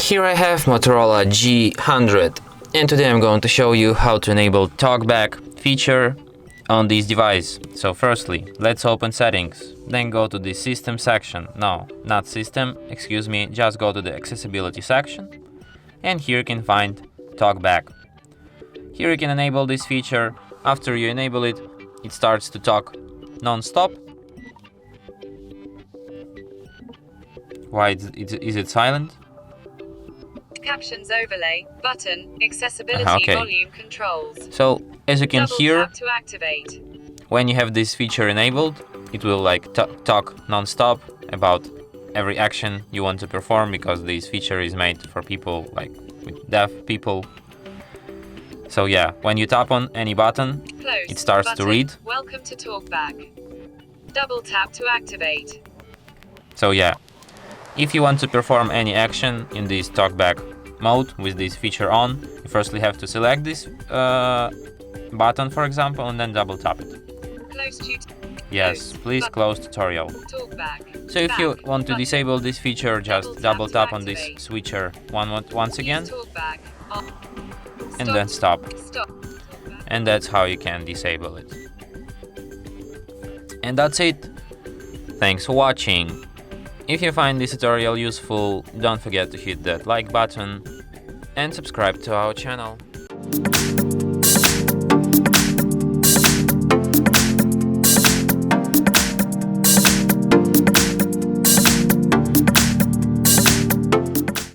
Here I have Motorola G100, and today I'm going to show you how to enable Talkback feature on this device. So firstly, let's open settings, then go to the system section. No, not system, excuse me, just go to the accessibility section, and here you can find Talkback. Here you can enable this feature. After you enable it, it starts to talk non-stop. Why is it silent? Captions overlay button, accessibility Okay. volume controls. So as you can Double hear, tap to activate. when you have this feature enabled, it will like talk non-stop about every action you want to perform, because this feature is made for people like with deaf people. So yeah, when you tap on any button, Close it starts button. to read. Welcome to Talkback. Double tap to activate. So yeah, if you want to perform any action in this Talkback mode with this feature on, you firstly have to select this button, for example, and then double tap it. Close Yes, please close tutorial. Talkback. So if you Back. want to Button. disable this feature, just double tap on this activate. switcher once again, Use Talkback. On. and Stop. then stop. Stop. Talkback. And that's how you can disable it. And that's it. Thanks for watching. If you find this tutorial useful, don't forget to hit that like button and subscribe to our channel.